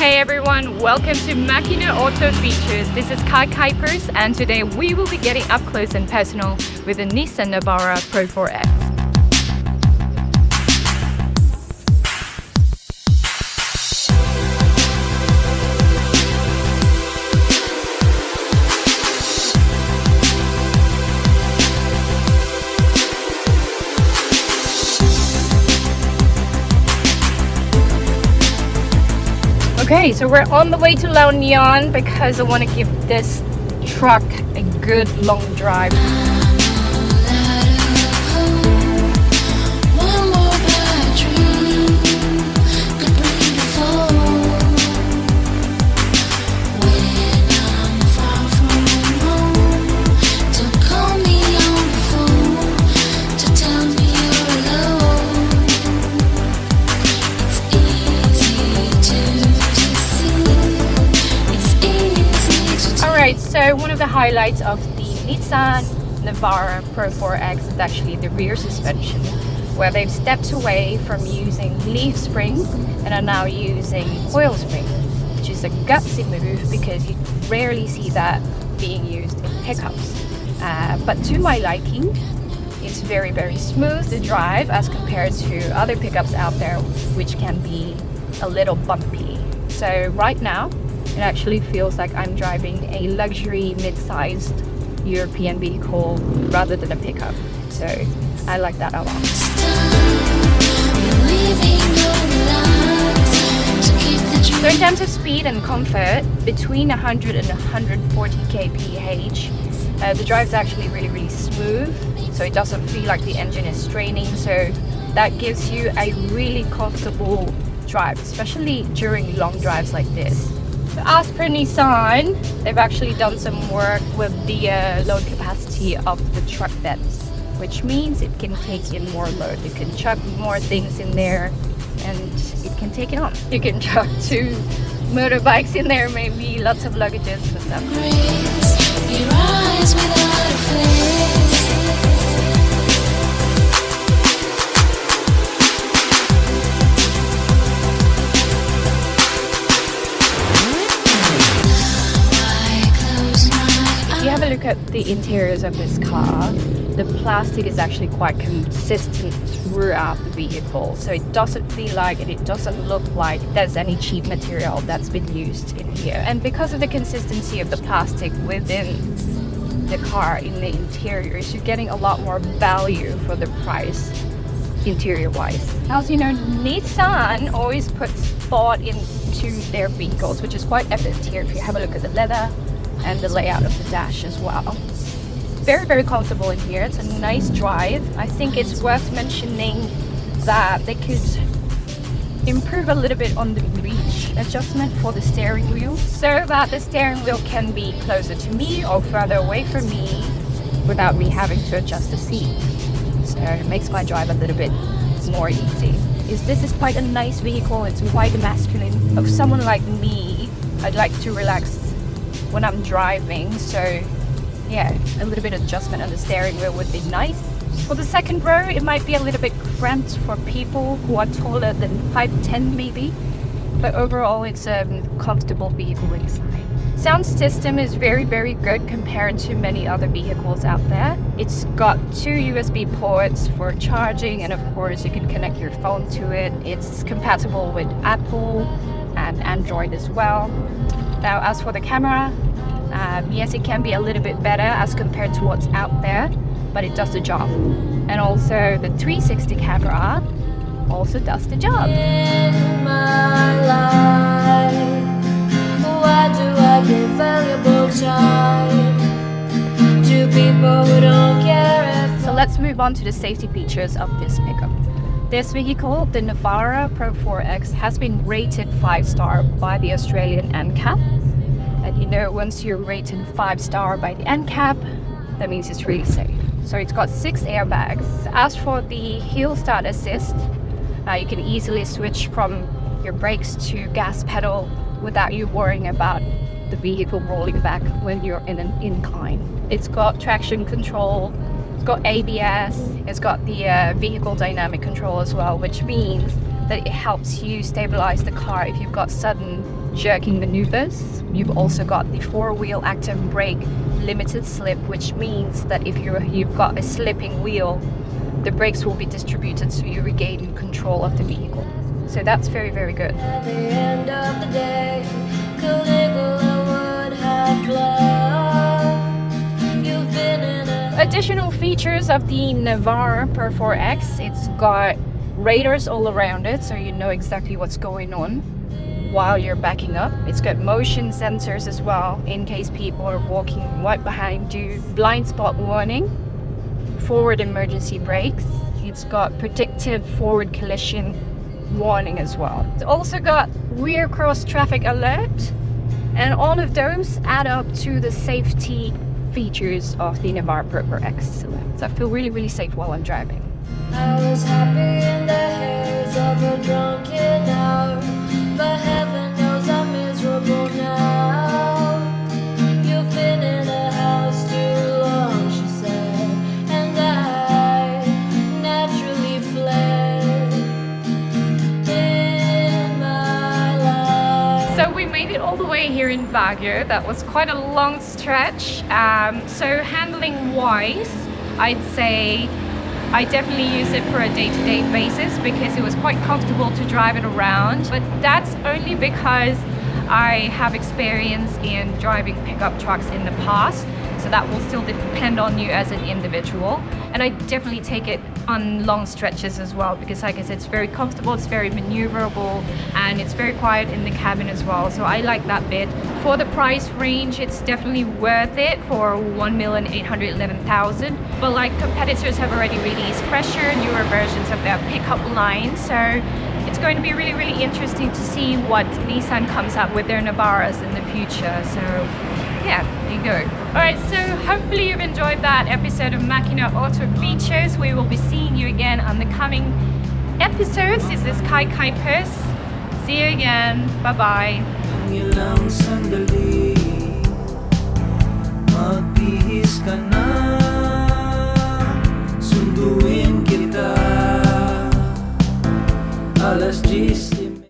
Hey everyone, welcome to Makina Auto Features. This is Kuijpers and today we will be getting up close and personal with the Nissan Navara Pro4x. Okay, so we're on the way to La Union because I want to give this truck a good long drive. So one of the highlights of the Nissan Navara Pro4x is actually the rear suspension, where they've stepped away from using leaf springs and are now using coil spring, which is a gutsy move because you rarely see that being used in pickups. But to my liking, it's very, very smooth to drive as compared to other pickups out there, which can be a little bumpy. So right now, it actually feels like I'm driving a luxury mid-sized European vehicle rather than a pickup. So I like that a lot. So in terms of speed and comfort, between 100 and 140 kph, the drive is actually really, really smooth. So it doesn't feel like the engine is straining. So that gives you a really comfortable drive, especially during long drives like this. So as per Nissan, they've actually done some work with the load capacity of the truck bed, which means it can take in more load. You can chuck more things in there and it can take it on. You can chuck 2 motorbikes in there, maybe lots of luggages and stuff. If you have a look at the interiors of this car, the plastic is actually quite consistent throughout the vehicle, so it doesn't feel like it doesn't look like there's any cheap material that's been used in here. And because of the consistency of the plastic within the car in the interiors, you're getting a lot more value for the price interior wise. As you know, Nissan always puts thought into their vehicles, which is quite evident here if you have a look at the leather and the layout of the dash as well. Very, very comfortable in here. It's a nice drive. I think it's worth mentioning that they could improve a little bit on the reach adjustment for the steering wheel so that the steering wheel can be closer to me or further away from me without me having to adjust the seat. So it makes my drive a little bit more easy. This is quite a nice vehicle. It's quite masculine. Of someone like me, I'd like to relax when I'm driving, so yeah, a little bit of adjustment on the steering wheel would be nice. For the second row, it might be a little bit cramped for people who are taller than 5'10" maybe, but overall it's a comfortable vehicle inside. Sound system is very, very good compared to many other vehicles out there. It's got 2 USB ports for charging, and of course you can connect your phone to it. It's compatible with Apple and Android as well. Now, as for the camera, yes, it can be a little bit better as compared to what's out there, but it does the job. And also the 360 camera also does the job. In my life, why do I give valuable time to people who don't care? So let's move on to the safety features of this pickup. This vehicle, the Navara Pro4x, has been rated 5-star by the Australian NCAP. And you know, once you're rated 5-star by the NCAP, that means it's really safe. So it's got 6 airbags. As for the hill start assist, you can easily switch from your brakes to gas pedal without you worrying about the vehicle rolling back when you're in an incline. It's got traction control. It's got ABS, it's got the vehicle dynamic control as well, which means that it helps you stabilize the car if you've got sudden jerking maneuvers. You've also got the 4-wheel active brake limited slip, which means that if you've got a slipping wheel, the brakes will be distributed so you regain control of the vehicle. So that's very, very good. At the end of the day, Caligula would have loved. You've been in a Additional features of the Navara Pro4x, it's got radars all around it, so you know exactly what's going on while you're backing up. It's got motion sensors as well, in case people are walking right behind you. Blind spot warning, forward emergency brakes. It's got predictive forward collision warning as well. It's also got rear cross traffic alert, and all of those add up to the safety features of the Navara Pro4x. So I feel really, really safe while I'm driving. I was happy in the haze of a drunken hour, but heaven knows I'm miserable now. You've been in a house too long, she said, and I naturally fled in my life. So we made it all the way here in Baguio. That was quite a long stretch. So handling wise, I'd say I definitely use it for a day-to-day basis because it was quite comfortable to drive it around. But that's only because I have experience in driving pickup trucks in the past. So that will still depend on you as an individual. And I definitely take it on long stretches as well because, like I said, it's very comfortable, it's very maneuverable, and it's very quiet in the cabin as well. So I like that bit. For the price range, it's definitely worth it for 1,811,000. But like, competitors have already released fresher, newer versions of their pickup line. So it's going to be really, really interesting to see what Nissan comes up with their Navaras in the future. So yeah, there you go. Alright, so hopefully you've enjoyed that episode of Makina Auto Features. We will be seeing you again on the coming episodes. This is Kuijpers. See you again. Bye-bye. Ang ilang sandali, magbihis ka na, sunduin kita, alas 10